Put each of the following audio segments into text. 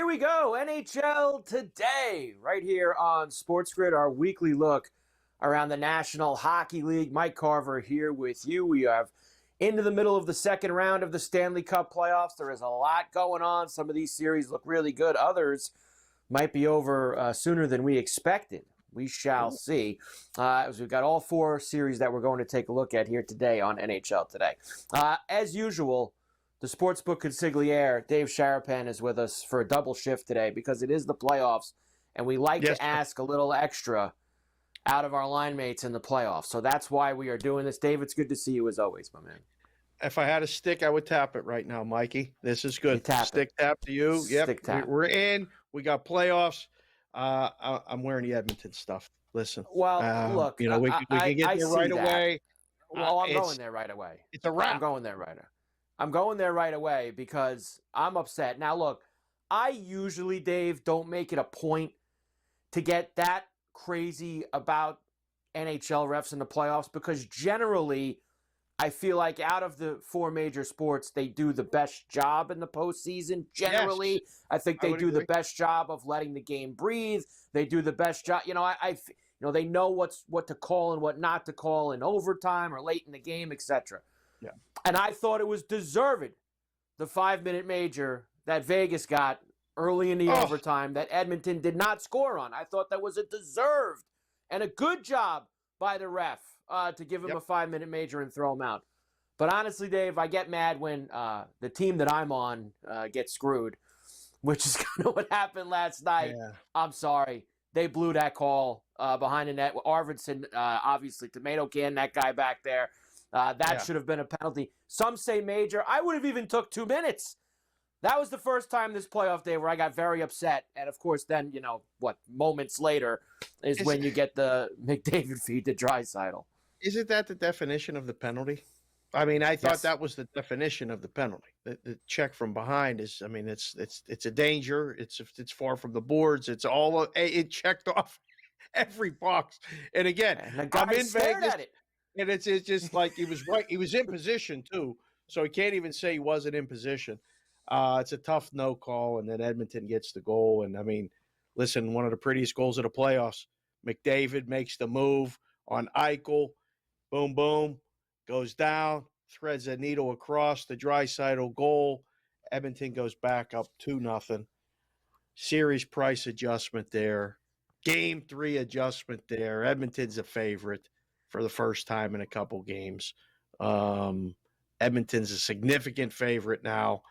Here we go, NHL Today, right here on SportsGrid, our weekly look around the National Hockey League. Mike Carver here with you. We have into the middle of the second round of the Stanley Cup playoffs. There is a lot going on. Some of these series look really good. Others might be over sooner than we expected. We shall see. As we've got all four series that we're going to take a look at here today on NHL Today. As usual, the sportsbook consigliere, Dave Sharapan, is with us for a double shift today because it is the playoffs, and we like to ask a little extra out of our line mates in the playoffs. So that's why we are doing this. Dave, it's good to see you as always, my man. If I had a stick, I would tap it right now, Mikey. This is good. Stick tap to you. Stick tap. We're in. We got playoffs. I'm wearing the Edmonton stuff. Listen. Well, look. We can get there right away. Well, I'm going there right away. It's a wrap. I'm going there right away because I'm upset. Now, look, I usually, Dave, don't make it a point to get that crazy about NHL refs in the playoffs because generally I feel like out of the four major sports, they do the best job in the postseason. Generally, yes. I think they do the best job of letting the game breathe. They do the best job. They know what to call and what not to call in overtime or late in the game, etc. Yeah. And I thought it was deserved, the 5-minute major that Vegas got early in the overtime that Edmonton did not score on. I thought that was a deserved and a good job by the ref to give him a 5-minute major and throw him out. But honestly, Dave, I get mad when the team that I'm on gets screwed, which is kind of what happened last night. Yeah. I'm sorry. They blew that call behind the net. Arvidsson, obviously, tomato can that guy back there. That should have been a penalty. Some say major. I would have even took 2 minutes. That was the first time this playoff day where I got very upset. And, of course, then, moments later is when you get the McDavid feed to Draisaitl. Isn't that the definition of the penalty? I mean, I thought that was the definition of the penalty. The check from behind is, I mean, it's a danger. It's far from the boards. It checked off every box. And again, I'm in Vegas. And it's just like he was right. He was in position, too. So he can't even say he wasn't in position. It's a tough no call, and then Edmonton gets the goal. And, I mean, listen, one of the prettiest goals of the playoffs. McDavid makes the move on Eichel. Boom, boom. Goes down. Threads a needle across the Draisaitl goal. Edmonton goes back up 2-0. Series price adjustment there. Game 3 adjustment there. Edmonton's a favorite for the first time in a couple games. Edmonton's a significant favorite now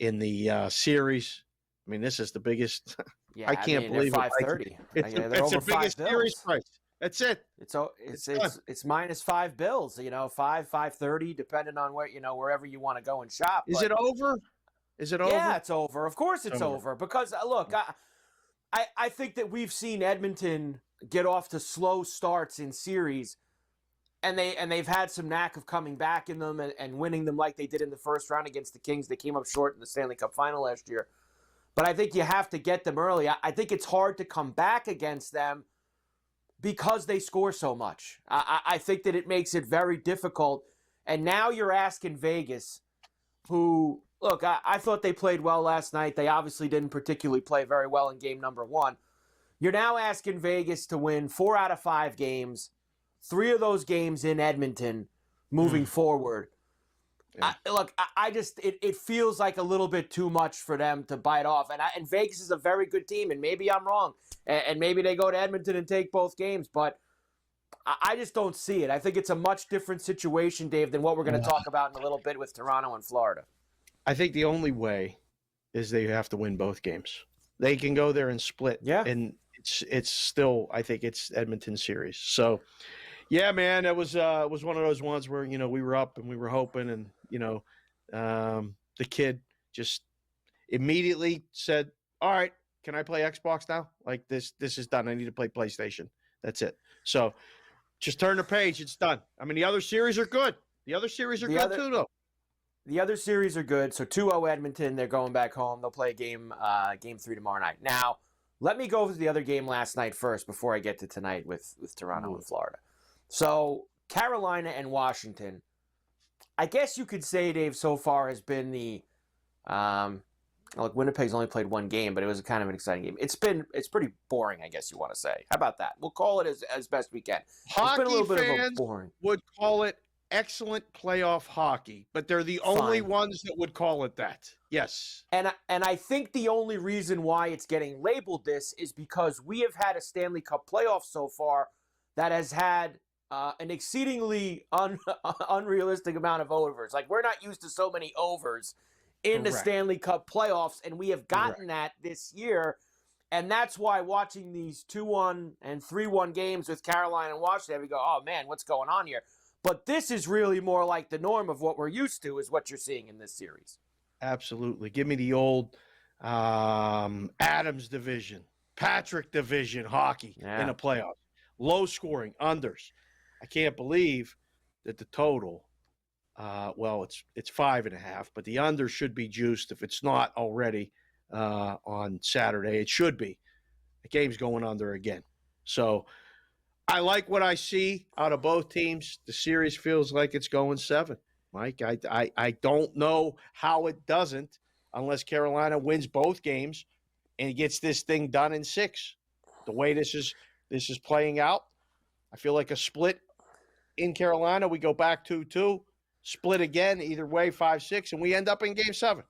in the series. I mean, this is the biggest. Yeah, I can't believe it. 530. It's the biggest series price. That's it. It's minus $5, 530, depending on wherever you want to go and shop. Is it over? Yeah, it's over. Of course, it's over because look, I think that we've seen Edmonton get off to slow starts in series. And they've had some knack of coming back in them and winning them like they did in the first round against the Kings. They came up short in the Stanley Cup final last year. But I think you have to get them early. I think it's hard to come back against them because they score so much. I think that it makes it very difficult. And now you're asking Vegas, who, look, I thought they played well last night. They obviously didn't particularly play very well in game number 1. You're now asking Vegas to win 4 out of 5 games. 3 of those games in Edmonton moving forward. Yeah. It feels like a little bit too much for them to bite off. And Vegas is a very good team, and maybe I'm wrong. And maybe they go to Edmonton and take both games, but I just don't see it. I think it's a much different situation, Dave, than what we're going to talk about in a little bit with Toronto and Florida. I think the only way is they have to win both games. They can go there and split. Yeah. And it's still, I think it's Edmonton series. So, yeah, man, it was one of those ones where, we were up and we were hoping and, the kid just immediately said, all right, can I play Xbox now? Like this is done. I need to play PlayStation. That's it. So just turn the page. It's done. I mean, the other series are good. The other series are good too, though. The other series are good. So 2-0 Edmonton, they're going back home. They'll play game 3 tomorrow night. Now, let me go over the other game last night first before I get to tonight with Toronto and Florida. So Carolina and Washington, I guess you could say, Dave, so far has been the Like Winnipeg's only played one game, but it was kind of an exciting game. It's pretty boring, I guess you want to say. How about that? We'll call it as best we can. Hockey it's been a little bit fans of a boring. would call it excellent playoff hockey, but they're the only ones that would call it that. Yes. And I think the only reason why it's getting labeled this is because we have had a Stanley Cup playoff so far that has had an exceedingly unrealistic amount of overs. Like, we're not used to so many overs in the Stanley Cup playoffs, and we have gotten that this year. And that's why watching these 2-1 and 3-1 games with Carolina and Washington, we go, oh, man, what's going on here? But this is really more like the norm of what we're used to is what you're seeing in this series. Absolutely. Give me the old Adams division, Patrick division hockey in the playoffs. Low scoring, unders. I can't believe that the total, it's 5.5, but the under should be juiced if it's not already on Saturday. It should be. The game's going under again. So I like what I see out of both teams. The series feels like it's going 7. Mike, I don't know how it doesn't unless Carolina wins both games and gets this thing done in 6. The way this is playing out, I feel like a split in Carolina. We go back 2-2, split again, either way 5-6, and we end up in Game 7.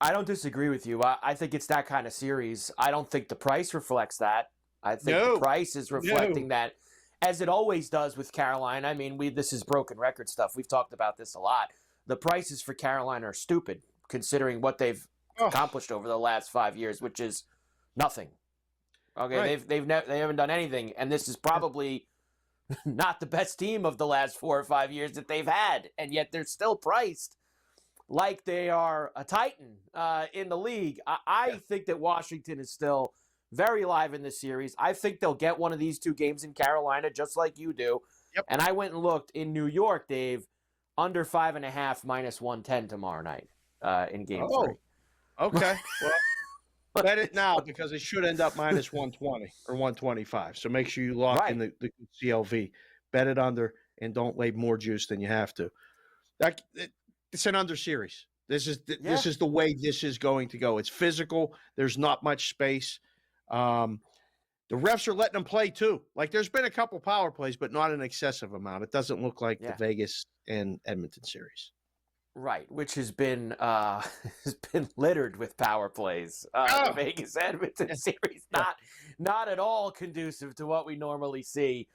I don't disagree with you. I think it's that kind of series. I don't think the price reflects that. I think the price is reflecting that, as it always does with Carolina. I mean, this is broken record stuff. We've talked about this a lot. The prices for Carolina are stupid, considering what they've accomplished over the last 5 years, which is nothing. Okay, they haven't done anything, and this is probably not the best team of the last 4 or 5 years that they've had, and yet they're still priced like they are a titan in the league. I think that Washington is still very live in this series. I think they'll get one of these 2 games in Carolina, just like you do. Yep. And I went and looked in New York, Dave, under 5.5 minus 110 tomorrow night in Game 3. Okay. Well, bet it now because it should end up minus 120 or 125. So make sure you lock in the CLV. Bet it under and don't lay more juice than you have to. It's an under series. This is the way this is going to go. It's physical. There's not much space. The refs are letting them play too. Like, there's been a couple power plays, but not an excessive amount. It doesn't look like the Vegas and Edmonton series. Right, which has been littered with power plays. The Vegas Edmonton series, not at all conducive to what we normally see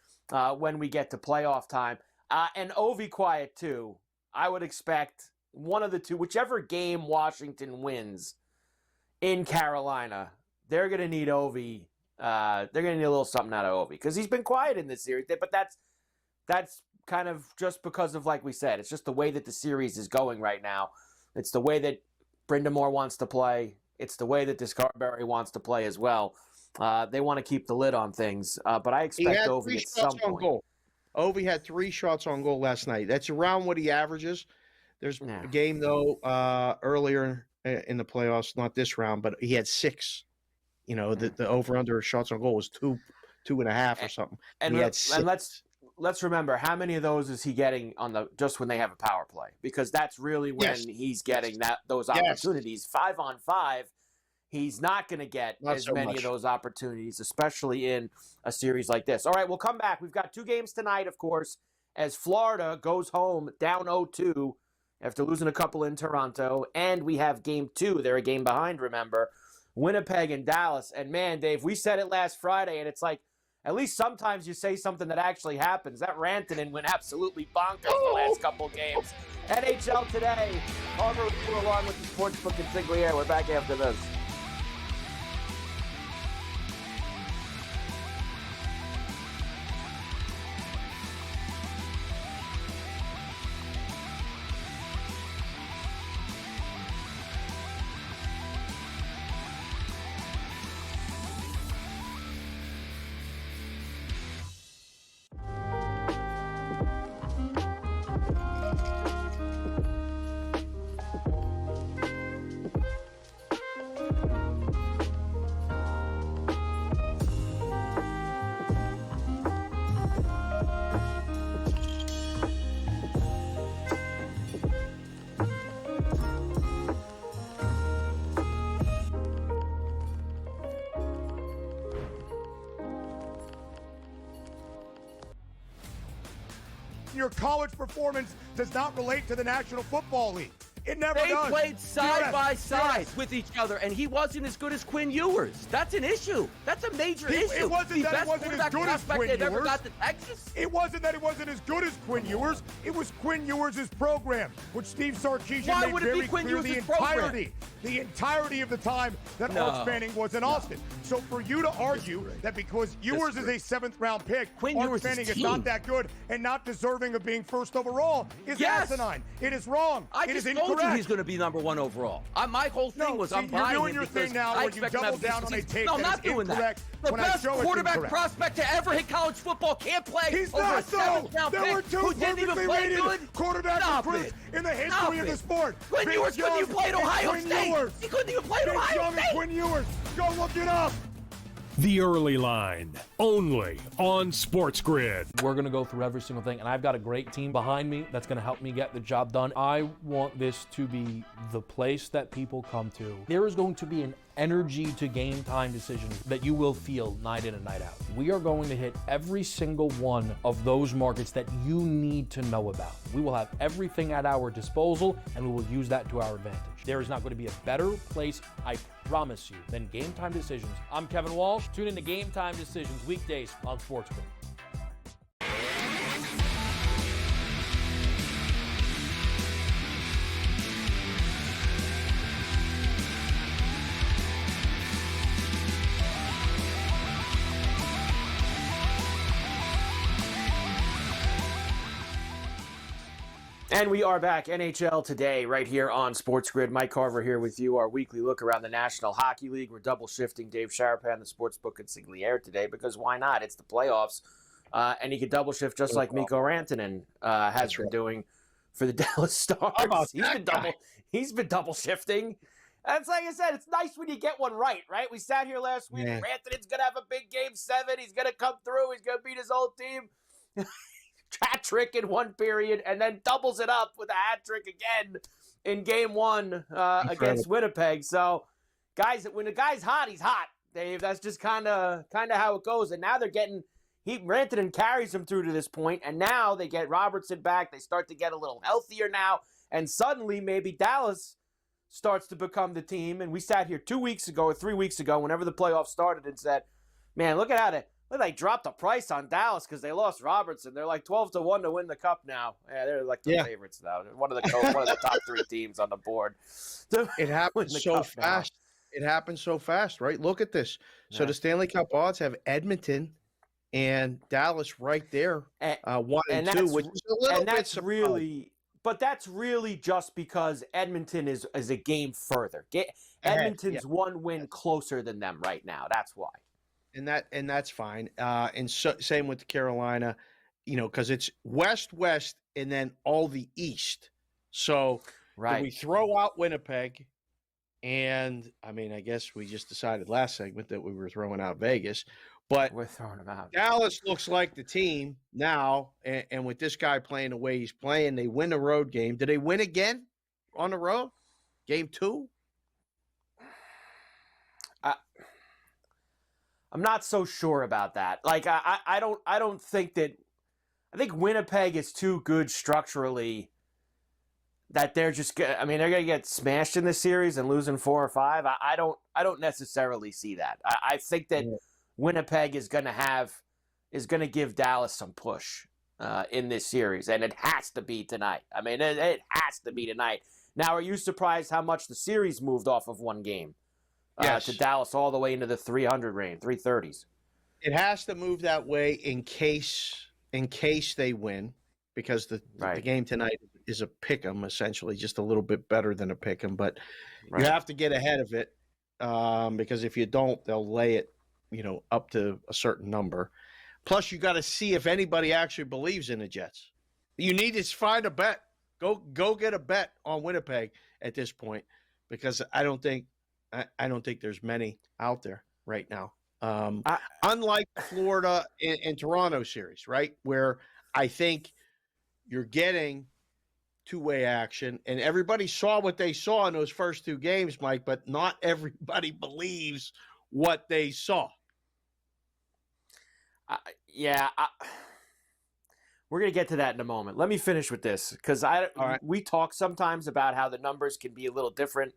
when we get to playoff time. And Ovi quiet too. I would expect one of the 2, whichever game Washington wins in Carolina, they're going to need Ovi. They're going to need a little something out of Ovi because he's been quiet in this series. But that's kind of just because of, like we said, it's just the way that the series is going right now. It's the way that Brind'Amour wants to play. It's the way that Carberry wants to play as well. They want to keep the lid on things. But I expect Ovi at some point. Goal. Ovi had 3 shots on goal last night. That's around what he averages. There's a game, though, earlier in the playoffs, not this round, but he had 6. You know, the over-under shots on goal was 2.5 or something. And he had 6. Let's remember, how many of those is he getting just when they have a power play? Because that's really when he's getting those opportunities. 5-on-5, he's not going to get as many of those opportunities, especially in a series like this. All right, we'll come back. We've got 2 games tonight, of course, as Florida goes home down 0-2 after losing a couple in Toronto. And we have Game 2. They're a game behind, remember. Winnipeg and Dallas. And, man, Dave, we said it last Friday, and it's like, at least sometimes you say something that actually happens. That Rantanen went absolutely bonkers the last couple games. NHL today. Carver along with the Sportsbook Consigliere. We're back after this. your college performance does not relate to the National Football League. It never They does. played side by side DRS. with each other, and he wasn't as good as Quinn Ewers. That's an issue. That's a major issue. It wasn't that he wasn't as good as Quinn that ever Ewers. got to Texas. It wasn't that he wasn't as good as Quinn Ewers. It was Quinn Ewers' program, which Steve Sarkisian Why made would it be very Quinn clear Ewers' program? the entirety of the time that Arch Manning was in Austin. So for you to argue that because Ewers is a 7th-round pick, Quinn Arch Ewers' Manning is team. not that good and not deserving of being first overall is asinine. It is wrong. I It just is told incorrect. you he's going to be number 1 overall. My whole thing was I'm you're buying doing him your because thing now I where you expect him to double have a down on a decent take No, I'm that not is doing that. incorrect The when I best show it's quarterback incorrect. prospect to ever hit college football can't play He's over not a 7th-round There were pick two who didn't even perfectly play rated good. quarterback Stop recruits it. in the history Stop of the it. sport. Quinn Vince Ewers couldn't Young even play at and Ohio Quinn State. Ewers. He couldn't even play at Vince Ohio Young and State. Quinn Ewers. Go look it up. The Early Line, only on SportsGrid. We're going to go through every single thing, and I've got a great team behind me that's going to help me get the job done. I want this to be the place that people come to. There is going to be an energy to game time decisions that you will feel night in and night out. We are going to hit every single one of those markets that you need to know about. We will have everything at our disposal, and we will use that to our advantage. There is not going to be a better place, I promise you, than Game Time Decisions. I'm Kevin Walsh. Tune in to Game Time Decisions weekdays on SportsGrid. And we are back, NHL Today, right here on SportsGrid. Mike Carver here with you, our weekly look around the National Hockey League. We're double shifting Dave Sharapan, the sportsbook at Sigliere today, because why not? It's the playoffs, and he could double shift just like Mikko Rantanen has been doing for the Dallas Stars. He's been double shifting. And it's like I said, it's nice when you get one right? We sat here last week. Yeah. Rantanen's going to have a big Game 7. He's going to come through. He's going to beat his old team. Hat trick in one period, and then doubles it up with a hat trick again in Game 1 against Winnipeg. So, guys, when a guy's hot, he's hot, Dave. That's just kind of how it goes. And now they're getting Rantanen carries them through to this point, and now they get Robertson back. They start to get a little healthier now, and suddenly maybe Dallas starts to become the team. And we sat here 2 weeks ago or 3 weeks ago, whenever the playoffs started, and said, "Man, look at how they dropped the price on Dallas because they lost Robertson. They're like 12-1 to win the cup now. Yeah, they're like the favorites now. One of the top 3 teams on the board. It happens so fast. It happens so fast, right? Look at this. So the Stanley Cup odds have Edmonton and Dallas right there, 1 and 2, which is a little bit surprising. But that's really just because Edmonton is a game further. Edmonton's one win closer than them right now. That's why. And that's fine. And same with Carolina, because it's West, and then all the East. So do we throw out Winnipeg? And I mean, I guess we just decided last segment that we were throwing out Vegas, but we're throwing them out. Dallas looks like the team now, and with this guy playing the way he's playing, they win a road game. Did they win again on the road? Game 2? I'm not so sure about that. Like I don't think that. I think Winnipeg is too good structurally that they're just. I mean, they're gonna get smashed in this series and losing 4 or 5. I don't necessarily see that. I think that Winnipeg is gonna give Dallas some push in this series, and it has to be tonight. I mean, it has to be tonight. Now, are you surprised how much the series moved off of one game? Yes. To Dallas all the way into the 300 range, 330s. It has to move that way in case they win, because the game tonight is a pick'em, essentially, just a little bit better than a pick'em. But you have to get ahead of it, because if you don't, they'll lay it, up to a certain number. Plus, you got to see if anybody actually believes in the Jets. You need to find a bet. Go get a bet on Winnipeg at this point, because I don't think there's many out there right now. Unlike Florida and Toronto series, right, where I think you're getting two-way action, and everybody saw what they saw in those first 2 games, Mike, but not everybody believes what they saw. We're going to get to that in a moment. Let me finish with this because right. we talk sometimes about how the numbers can be a little different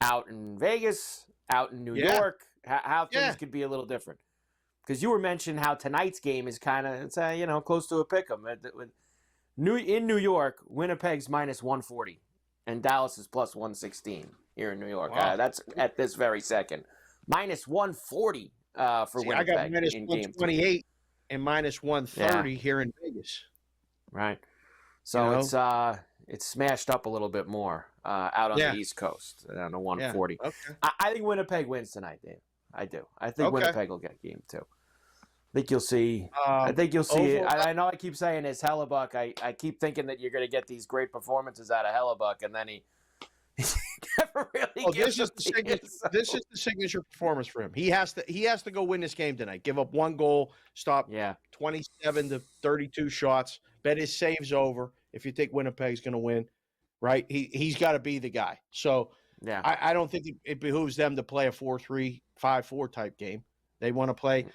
out in Vegas, out in New York, how things could be a little different. Because you were mentioning how tonight's game is kind of, close to a pick'em. In New York, Winnipeg's minus 140, and Dallas is plus 116 here in New York. Wow. That's at this very second. Minus 140 for Winnipeg. I got minus in 128 and minus 130 here in Vegas. Right. So it's smashed up a little bit more out on the East Coast, down to 140. Yeah. Okay. I think Winnipeg wins tonight, Dave. I do. I think Winnipeg will get game 2. I think you'll see. I think you'll see it. I know I keep saying this, Hellebuck. I keep thinking that you're going to get these great performances out of Hellebuck, and then he never really this is the signature performance for him. He has to go win this game tonight. Give up 1 goal, stop 27 to 32 shots. Bet his saves over if you think Winnipeg's going to win, right? He's got to be the guy. So I don't think it behooves them to play a 4-3, 5-4 type game. They want to play.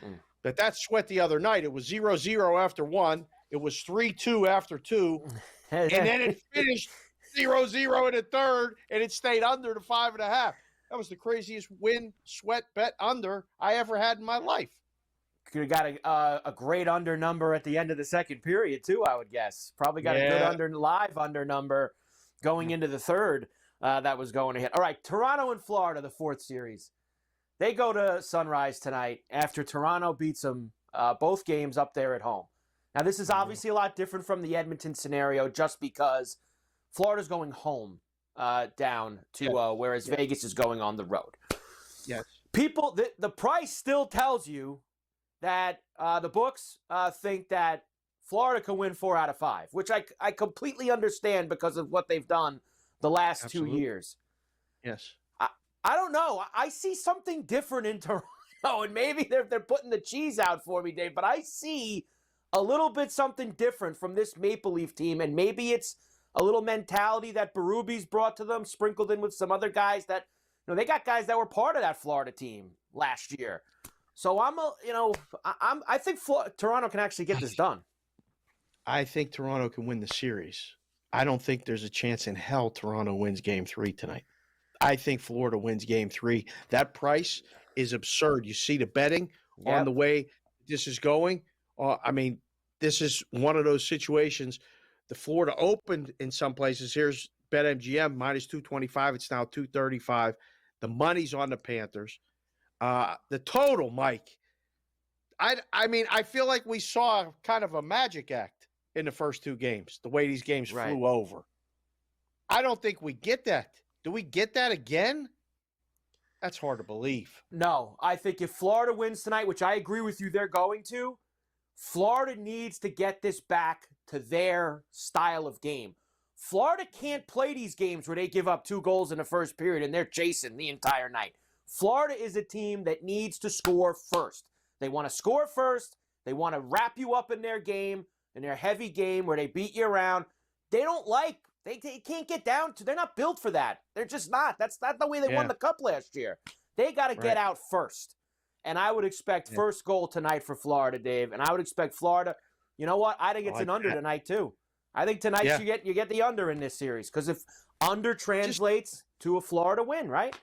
But that Sweat the other night, it was 0-0 after 1. It was 3-2 after 2. And then it finished 0-0 in the third, and it stayed under the 5.5. That was the craziest win, Sweat bet under I ever had in my life. Could have got a great under number at the end of the second period, too, I would guess. Probably got a good live under number going into the third that was going to hit. All right, Toronto and Florida, the 4th series. They go to Sunrise tonight after Toronto beats them both games up there at home. Now, this is obviously a lot different from the Edmonton scenario just because Florida's going home down to whereas Vegas is going on the road. Yes. People, the price still tells you that the books think that Florida can win 4 out of 5, which I completely understand because of what they've done the last 2 years. Yes. I don't know. I see something different in Toronto, and maybe they're putting the cheese out for me, Dave, but I see a little bit something different from this Maple Leaf team, and maybe it's a little mentality that Berube's brought to them, sprinkled in with some other guys that, they got guys that were part of that Florida team last year. So I think Toronto can actually get this done. I think Toronto can win the series. I don't think there's a chance in hell Toronto wins game 3 tonight. I think Florida wins game 3. That price is absurd. You see the betting on the way this is going. This is one of those situations. The Florida opened in some places. Here's BetMGM minus 225. It's now 235. The money's on the Panthers. The total, Mike. I feel like we saw kind of a magic act in the first 2 games, the way these games flew over. I don't think we get that. Do we get that again? That's hard to believe. No, I think if Florida wins tonight, which I agree with you they're going to, Florida needs to get this back to their style of game. Florida can't play these games where they give up 2 goals in the first period and they're chasing the entire night. Florida is a team that needs to score first. They want to score first. They want to wrap you up in their game, in their heavy game where they beat you around. They can't get down to, they're not built for that. They're just not. That's not the way they won the cup last year. They got to get out first. And I would expect first goal tonight for Florida, Dave. And I would expect Florida, you know what? I think it's an under tonight too. I think tonight you get the under in this series. Because if under translates to a Florida win, right?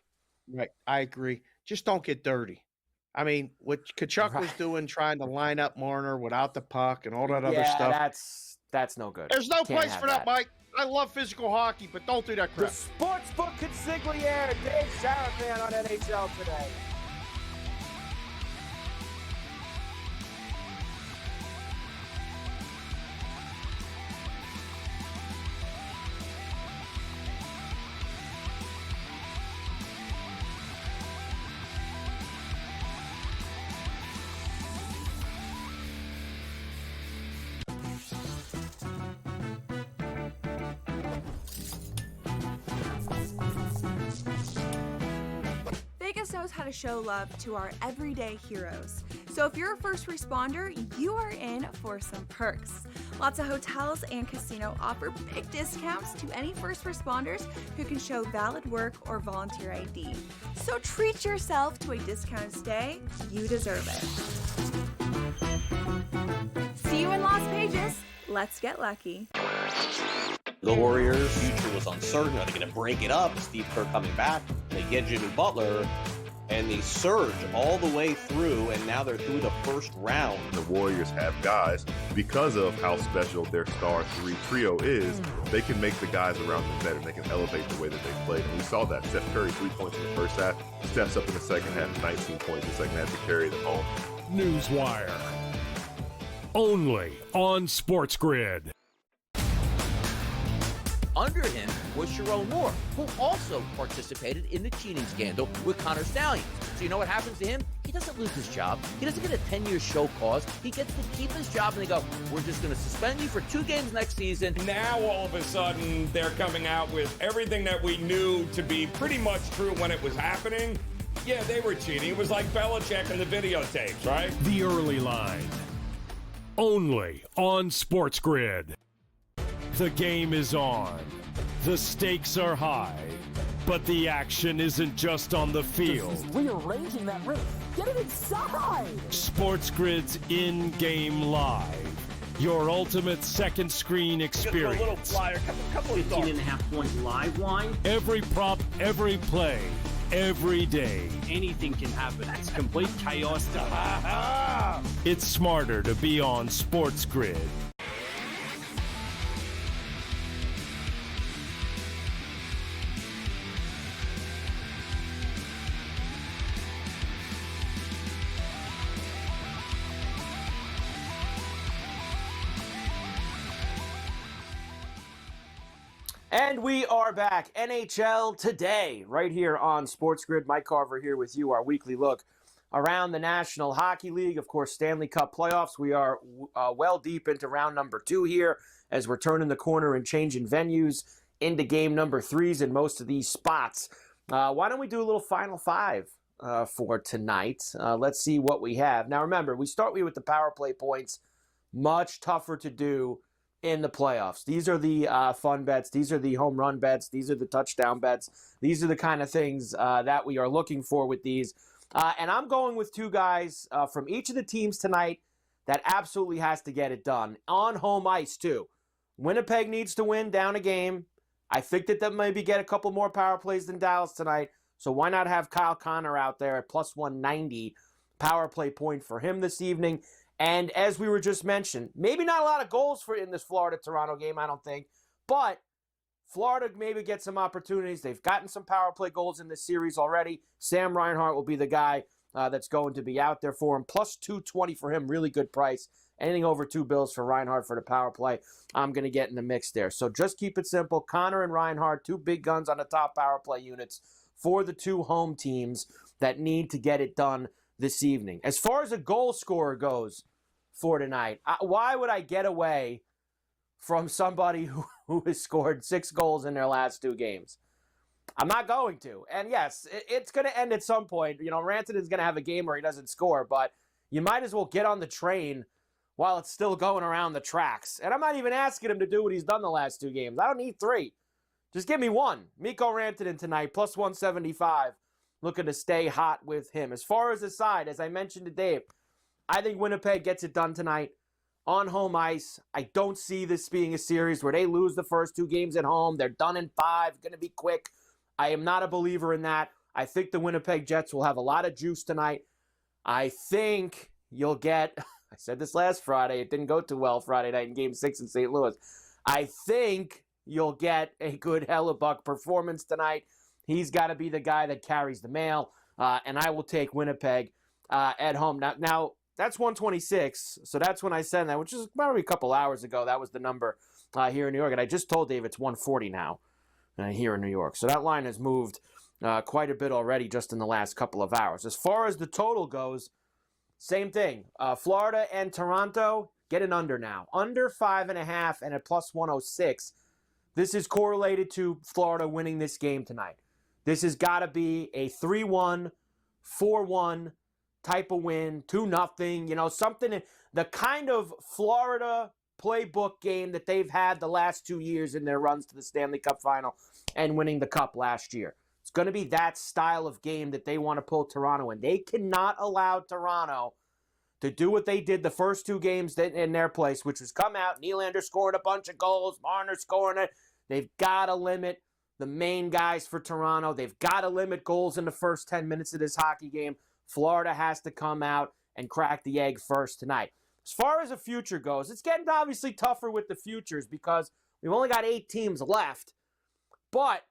Right. I agree. Just don't get dirty. What Tkachuk was doing, trying to line up Marner without the puck and all that other stuff. That's no good. There's no place for that, Mike. I love physical hockey, but don't do that crap. The Sportsbook consigliere, Dave Sharapan on NHL Today. Knows how to show love to our everyday heroes. So if you're a first responder, you are in for some perks. Lots of hotels and casino offer big discounts to any first responders who can show valid work or volunteer ID. So treat yourself to a discounted stay. You deserve it. See you in Las Vegas. Let's get lucky. The Warriors' future was uncertain. Are they going to break it up? Steve Kerr coming back. They get Jimmy Butler, and they surge all the way through, and now they're through the first round. The Warriors have guys, because of how special their star three trio is, they can make the guys around them better. They can elevate the way that they play. And we saw that. Steph Curry, 3 points in the first half, steps up in the second half, 19 points in the second half to carry them home. Newswire. Only on SportsGrid. Under him was Sharon Moore, who also participated in the cheating scandal with Connor Stallions. So you know what happens to him? He doesn't lose his job. He doesn't get a 10-year show cause. He gets to keep his job, and they go, we're just going to suspend you for 2 games next season. Now, all of a sudden, they're coming out with everything that we knew to be pretty much true when it was happening. Yeah, they were cheating. It was like Belichick and the videotapes, right? The Early Line. Only on SportsGrid. The game is on. The stakes are high. But the action isn't just on the field. He's rearranging that ring. Get it inside! SportsGrid's in-game live. Your ultimate second screen experience. Just a little flyer, couple of 15.5-point live line. Every prop, every play, every day. Anything can happen. That's complete chaos. It's smarter to be on SportsGrid. And we are back. NHL Today, right here on SportsGrid. Mike Carver here with you, our weekly look around the National Hockey League. Of course, Stanley Cup playoffs. We are well deep into round number 2 here as we're turning the corner and changing venues into game number 3s in most of these spots. Why don't we do a little Final 5 for tonight? Let's see what we have. Now, remember, we start with the power play points. Much tougher to do in the playoffs. These are the fun bets. These are the home run bets. These are the touchdown bets. These are the kind of things that we are looking for with these. And I'm going with 2 guys from each of the teams tonight that absolutely has to get it done. On home ice, too. Winnipeg needs to win down a game. I think that they'll maybe get a couple more power plays than Dallas tonight. So why not have Kyle Connor out there at plus 190 power play point for him this evening? And as we were just mentioned, maybe not a lot of goals in this Florida-Toronto game, I don't think. But Florida maybe gets some opportunities. They've gotten some power play goals in this series already. Sam Reinhart will be the guy that's going to be out there for him. Plus 220 for him, really good price. Anything over $2 for Reinhart for the power play, I'm going to get in the mix there. So just keep it simple. Connor and Reinhart, 2 big guns on the top power play units for the 2 home teams that need to get it done this evening. As far as a goal scorer goes for tonight, why would I get away from somebody who has scored 6 goals in their last 2 games? I'm not going to. And yes, it's going to end at some point. You know, Rantanen's going to have a game where he doesn't score, but you might as well get on the train while it's still going around the tracks. And I'm not even asking him to do what he's done the last 2 games. I don't need 3. Just give me 1. Mikko Rantanen tonight, plus 175. Looking to stay hot with him. As far as the side, as I mentioned to Dave, I think Winnipeg gets it done tonight on home ice. I don't see this being a series where they lose the first 2 games at home. They're done in 5, going to be quick. I am not a believer in that. I think the Winnipeg Jets will have a lot of juice tonight. I think you'll get, I said this last Friday, it didn't go too well Friday night in Game 6 in St. Louis. I think you'll get a good Hellebuck performance tonight. He's got to be the guy that carries the mail, and I will take Winnipeg at home. Now, that's 126, so that's when I said that, which is probably a couple hours ago. That was the number here in New York, and I just told Dave it's 140 now here in New York. So that line has moved quite a bit already just in the last couple of hours. As far as the total goes, same thing. Florida and Toronto, get an under now. Under 5.5 and at plus 106. This is correlated to Florida winning this game tonight. This has got to be a 3-1, 4-1 type of win, 2-0, you know, something, the kind of Florida playbook game that they've had the last 2 years in their runs to the Stanley Cup final and winning the Cup last year. It's going to be that style of game that they want to pull Toronto in. They cannot allow Toronto to do what they did the first 2 games in their place, which was come out, Nylander scored a bunch of goals, Marner scoring it. They've got to limit the main guys for Toronto. They've got to limit goals in the first 10 minutes of this hockey game. Florida has to come out and crack the egg first tonight. As far as the future goes, it's getting obviously tougher with the futures because we've only got 8 teams left. But,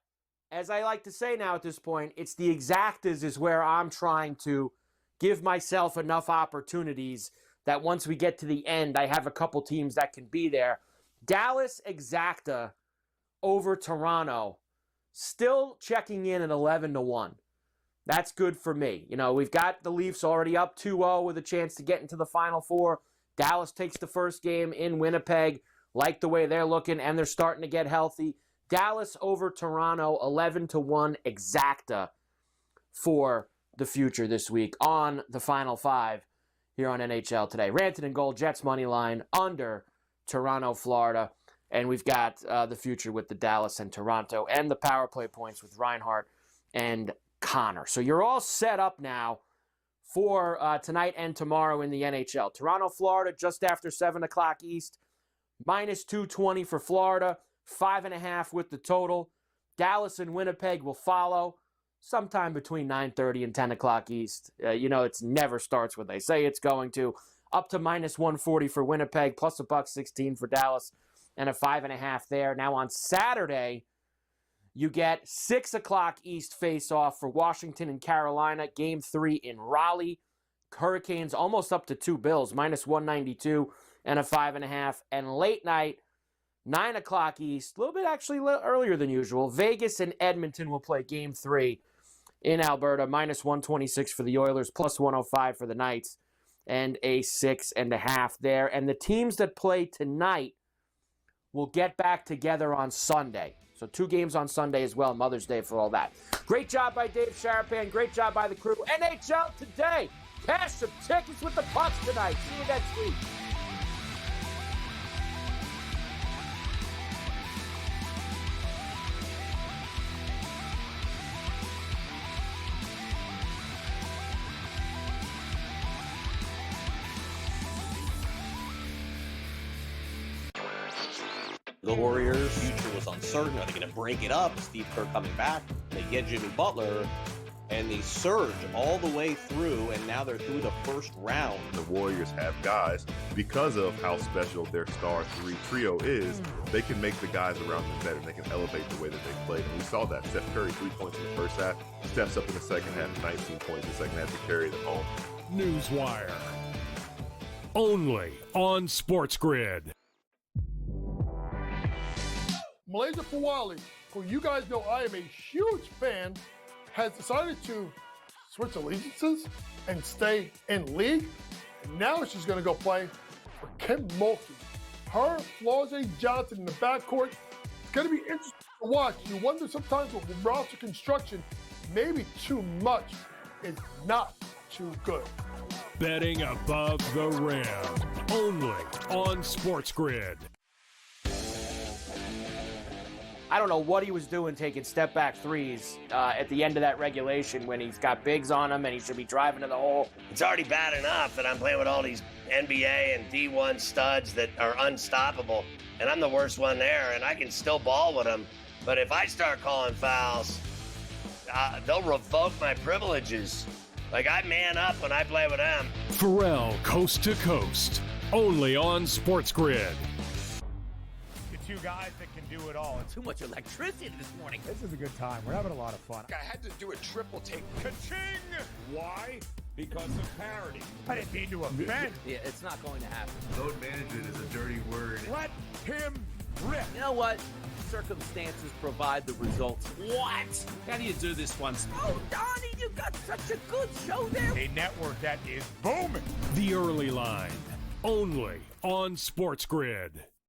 as I like to say now at this point, it's the exactas is where I'm trying to give myself enough opportunities that once we get to the end, I have a couple teams that can be there. Dallas exacta over Toronto, still checking in at 11-1. That's good for me. You know, we've got the Leafs already up 2-0 with a chance to get into the Final Four. Dallas takes the first game in Winnipeg. Like the way they're looking, and they're starting to get healthy. Dallas over Toronto, 11-1 exacta for the future this week on the Final 5 here on NHL Today. Rantanen goal, Jets money line under Toronto, Florida. And we've got the future with the Dallas and Toronto and the power play points with Reinhart and Connor. So you're all set up now for tonight and tomorrow in the NHL. Toronto, Florida, just after 7 o'clock East. Minus 220 for Florida. 5.5 with the total. Dallas and Winnipeg will follow sometime between 9:30 and 10 o'clock East. It never starts when they say it's going to. Up to minus 140 for Winnipeg, plus $1.16 for Dallas, and a 5.5 there. Now on Saturday, you get 6 o'clock East face-off for Washington and Carolina. Game 3 in Raleigh. Hurricanes almost up to 2 bills, minus 192 and a 5.5. And late night, 9 o'clock East, a little bit actually earlier than usual. Vegas and Edmonton will play Game 3 in Alberta. Minus 126 for the Oilers, plus 105 for the Knights, and a 6.5 there. And the teams that play tonight will get back together on Sunday. So 2 games on Sunday as well, Mother's Day for all that. Great job by Dave Sharapan. Great job by the crew. NHL Today. Cash some tickets with the Bucks tonight. See you next week. The Warriors' future was uncertain. Are they going to break it up? Steve Kerr coming back. They get Jimmy Butler, and they surge all the way through, and now they're through the first round. The Warriors have guys, because of how special their star trio is, they can make the guys around them better. They can elevate the way that they play. And we saw that. Steph Curry, 3 points in the first half, steps up in the second half, 19 points in the second half to carry them home. Newswire. Only on SportsGrid. Malaysia Fawali, who you guys know I am a huge fan, has decided to switch allegiances and stay in league. And now she's going to go play for Kim Mulkey. Her, Flauze Johnson in the backcourt. It's going to be interesting to watch. You wonder sometimes with roster construction, maybe too much is not too good. Betting above the rim. Only on SportsGrid. I don't know what he was doing taking step-back threes at the end of that regulation when he's got bigs on him and he should be driving to the hole. It's already bad enough that I'm playing with all these NBA and D1 studs that are unstoppable, and I'm the worst one there, and I can still ball with them. But if I start calling fouls, they'll revoke my privileges. Like, I man up when I play with them. Pharrell Coast to Coast. Only on SportsGrid. Two guys that can do it all. Too much electricity this morning. This is a good time. We're having a lot of fun. I had to do a triple take. Ka-ching! Why? Because of parity. I didn't mean to offend. Yeah, it's not going to happen. Load management is a dirty word. Let him rip. You know what? Circumstances provide the results. What? How do you do this one? Oh, Donnie, you got such a good show there. A network that is booming. The Early Line. Only on SportsGrid.